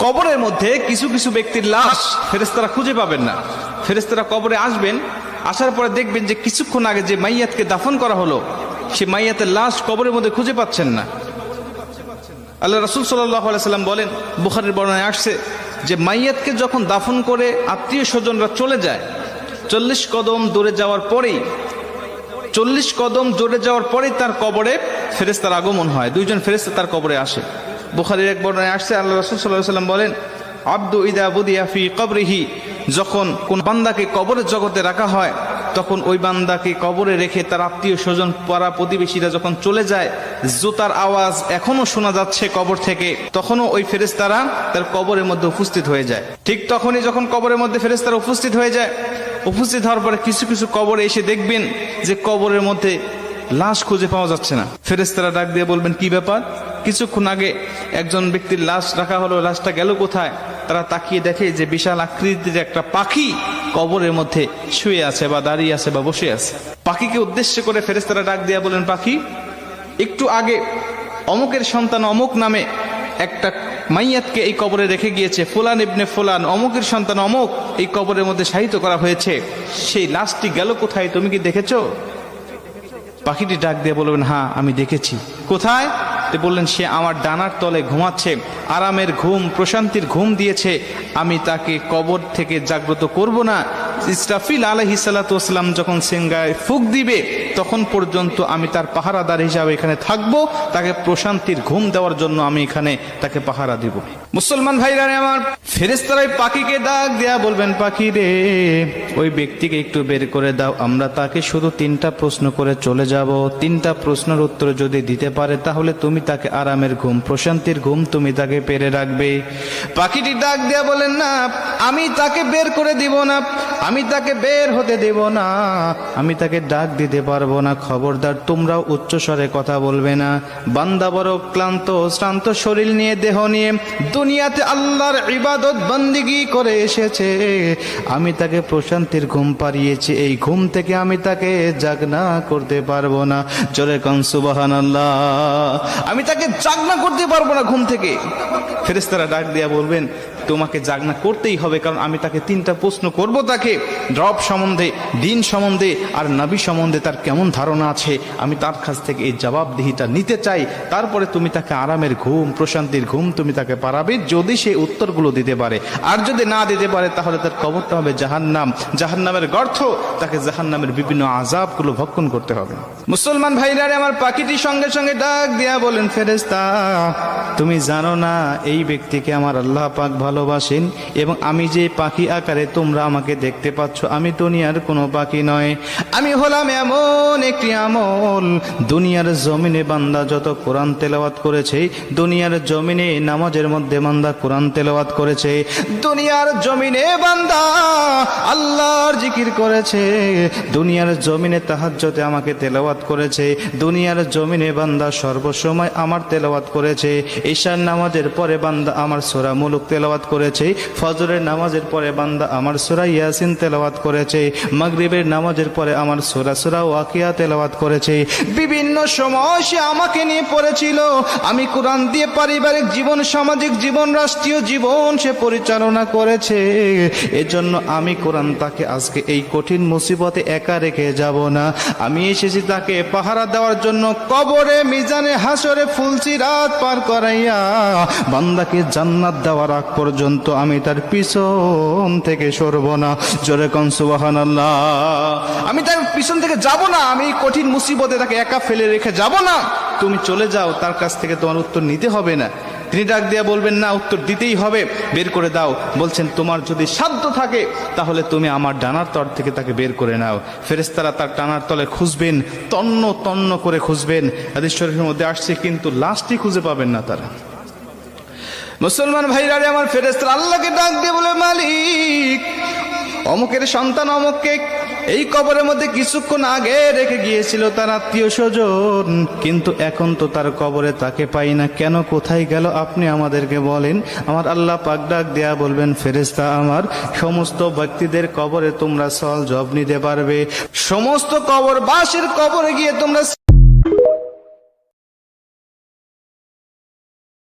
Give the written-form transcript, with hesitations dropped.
কবরের মধ্যে কিছু কিছু ব্যক্তির লাশ ফেরেশতারা খুঁজে পাবেন না। ফেরেশতারা কবরে আসবেন, আসার পরে দেখবেন যে কিছুক্ষণ আগে যে মাইয়াতকে দাফন করা হলো সে মাইয়াতের লাশ কবরের মধ্যে খুঁজে পাচ্ছেন না। আল্লাহ রাসূল সাল্লাল্লাহু আলাইহি সাল্লাম বলেন, বুখারীর বর্ণনায় আসছে যে মাইয়াতকে যখন দাফন করে আত্মীয় স্বজনরা চলে যায়, 40 কদম দূরে যাওয়ার পরেই তার কবরে ফেরেশতার আগমন হয়। দুইজন ফেরেশতা তার কবরে আসে। বুখারীর এক বর্ণনায় আসছে, আল্লাহ রাসূল সাল্লাল্লাহু আলাইহি সাল্লাম বলেন, আব্দু ইদা বুদিয়া ফি কবরিহি, যখন কোন বান্দাকে কবরের জগতে রাখা হয় তখন ওই বান্দাকে কবরে রেখে তার আত্মীয় স্বজন পাড়া প্রতিবেশীরা যখন চলে যায়, জুতার আওয়াজ এখনো শোনা যাচ্ছে কবর থেকে, তখনও ওই ফেরেশতারা তার কবরের মধ্যে উপস্থিত হয়ে যায়। ঠিক তখনই যখন কবরের মধ্যে ফেরেশতারা উপস্থিত হয়ে যায়, উপস্থিত হওয়ার পরে কিছু কিছু কবরে এসে দেখবেন যে কবরের মধ্যে লাশ খুঁজে পাওয়া যাচ্ছে না। ফেরেশতারা ডাক দিয়ে বলবেন, কি ব্যাপার? কিছুক্ষণ আগে একজন ব্যক্তির লাশ রাখা হলো, লাশটা গেল কোথায়? তারা তাকিয়ে দেখে যে বিশাল আকৃতির একটা পাখি কবরের মধ্যে শুয়ে আছে বা দাঁড়িয়ে আছে বা বসে আছে। পাখিকে উদ্দেশ্য করে ফেরেশতারা ডাক দিয়ে বলেন, পাখি, একটু আগে অমুকের সন্তান অমুক নামে একটা মাইয়াতকে এই কবরে রেখে গিয়েছে, ফুলান ইবনে ফুলান, অমুকের সন্তান অমুক এই কবরের মধ্যে শায়িত করা হয়েছে, সেই লাশটি গেল কোথায়? তুমি কি দেখেছো? পাখিটি ডাক দিয়ে বলবেন, হ্যাঁ আমি দেখেছি। কোথায়? বললেন, সে আমার ডানার তলে ঘুমাচ্ছে, আরামের ঘুম, প্রশান্তির ঘুম দিয়েছে, আমি তাকে কবর থেকে জাগ্রত করব না। ইসরাফিল আলাইহিস সালাতু ওয়াস সালাম যখন সিংহায় ফুঁক দিবে তখন পর্যন্ত আমি তার পাহারাদার হিসাবে এখানে থাকবো, তাকে প্রশান্তির ঘুম দেওয়ার জন্য আমি এখানে তাকে পাহারা দিব। মুসলমান ভাইরা আমার, ফেরেশতারা পাখিকে ডাক দেয়া বলবেন, পাখি রে, ওই ব্যক্তিকে একটু বের করে দাও, আমরা তাকে শুধু 3টা প্রশ্ন করে চলে যাব। 3টা প্রশ্নের উত্তর যদি দিতে পারে তাহলে তুমি তাকে আরামের ঘুম, প্রশান্তির ঘুম তুমি তাকে পেরে রাখবে। পাখিটি ডাক দেয়া বলেন, না, আমি তাকে বের করে দিব না, আমি তাকে বের হতে দেব না, আমি তাকে ডাক দিতে পারবো না। খবরদার, তোমরাও উচ্চ স্বরে কথা বলবে না। বান্দা বড় ক্লান্ত শ্রান্ত শরীর নিয়ে, দেহ নিয়ে দুনিয়াতে আল্লাহর ইবাদত বন্দেগী করে এসেছে, আমি তাকে প্রশান্তির ঘুম পাড়িয়েছি, এই ঘুম থেকে আমি তাকে জাগনা করতে পারবো না। জোরে কোন সুবহানাল্লাহ। আমি তাকে জাগনা করতে পারবো না ঘুম থেকে। ফেরেশতারা ডাক দিয়া বলবেন, তোমাকে জাগনা করতেই হবে, কারণ আমি তাকে 3টা প্রশ্ন করব, তাকে রব সম্বন্ধে, দিন সম্বন্ধে আর নবী সম্বন্ধে তার কেমন ধারণা আছে, আমি তার কাছ থেকে এই জবাবদিহিটা নিতে চাই। তারপরে তুমি তাকে আরামের ঘুম, প্রশান্তির ঘুম তুমি তাকে পারাবে, যদি সে উত্তরগুলো দিতে পারে। আর যদি না দিতে পারে তাহলে তার কবরটা হবে জাহান্নাম, জাহান্নামের গর্ত, তাকে জাহান্নামের বিভিন্ন আযাবগুলো ভক্ষণ করতে হবে। মুসলমান ভাইরা আমার, পাখিটি সঙ্গে সঙ্গে ডাক দিয়া বলেন, ফেরেশতা, তুমি জানো না এই ব্যক্তিকে আমার আল্লাহ পাক ভালোবাসেন, এবং আমি যে পাখি আকারে তোমরা আমাকে দেখতে পাচ্ছ, আমি দুনিয়ার কোনো পাখি নয়, আমি হলাম এমন একটি আমল। দুনিয়ার জমিনে বান্দা যত কোরআন তেলাওয়াত করেছে, দুনিয়ার জমিনে নামাজের মধ্যে বান্দা কোরআন তেলাওয়াত করেছে, দুনিয়ার জমিনে বান্দা আল্লাহর জিকির করেছে, দুনিয়ার জমিনে তাহাজ্জুদে আমাকে তেলাওয়াত করেছে, দুনিয়ার জমিনে বান্দা সর্বসময় আমার তেলাওয়াত করেছে, ঈশার নামাজের পরে বান্দা আমার সূরা মুলক তেলাওয়াত করেছে, ফজরের নামাজের পরে বান্দা আমার সূরা ইয়াসিন তেলাওয়াত করেছে, মাগরিবের নামাজের পরে আমার সূরা ওয়াকিয়া তেলাওয়াত করেছে। বিভিন্ন সময় সে আমাকে নিয়ে পড়েছিল, আমি কোরআন দিয়ে পারিবারিক জীবন, সামাজিক জীবন, রাষ্ট্রীয় জীবন সে পরিচালনা করেছে। এজন্য আমি কোরআন তাকে আজকে এই কঠিন মুসিবতে একা রেখে যাব না। আমি এসেছি তাকে পাহারা দেওয়ার জন্য, কবরে, মিজানে, হাসরে ফুলসিরাত পার করাইয়া বান্দাকে জান্নাত দেওয়ার আগ পর্যন্ত আমি তার পিছন থেকে সরব না। জোরে কোন সুবহানাল্লাহ। আমি তার পিছন থেকে যাব না, আমি কঠিন মুসিবতে তাকে একা ফেলে রেখে যাব না। তুমি চলে যাও, তার কাছ থেকে তোমার উত্তর নিতে হবে না। তিনি ডাক দিয়া বলবেন, না, উত্তর দিতেই হবে, বের করে দাও। বলছেন, তোমার যদি সাধ্য থাকে তাহলে তুমি আমার ডানার তল থেকে তাকে বের করে নাও। ফেরেশতারা তার ডানার তলে খুঁজবেন, তন্ন তন্ন করে খুঁজবেন। হাদিস শরীফের মধ্যে আসছে, কিন্তু লাশটি খুঁজে পাবেন না তারা। মুসলমান ভাইরা আমার, ফেরেশতারা আল্লাহকে ডাক দিয়ে বলে, মালিক, অমুকের সন্তান অমুককে এই কবরের মধ্যে কিছুক্ষণ আগে রেখে গিয়েছিল তার আত্মীয় স্বজন, কিন্তু এখন তো তার কবরে তাকে পাই না, কেন, কোথায় গেল, আপনি আমাদেরকে বলেন। আমার আল্লাহ পাক ডাক দেয়া বলবেন, ফেরেশতা আমার, সমস্ত ব্যক্তিদের কবরে তোমরা সওয়াল জবাব নিতে পারবে, সমস্ত কবরবাসীর কবরে গিয়ে তোমরা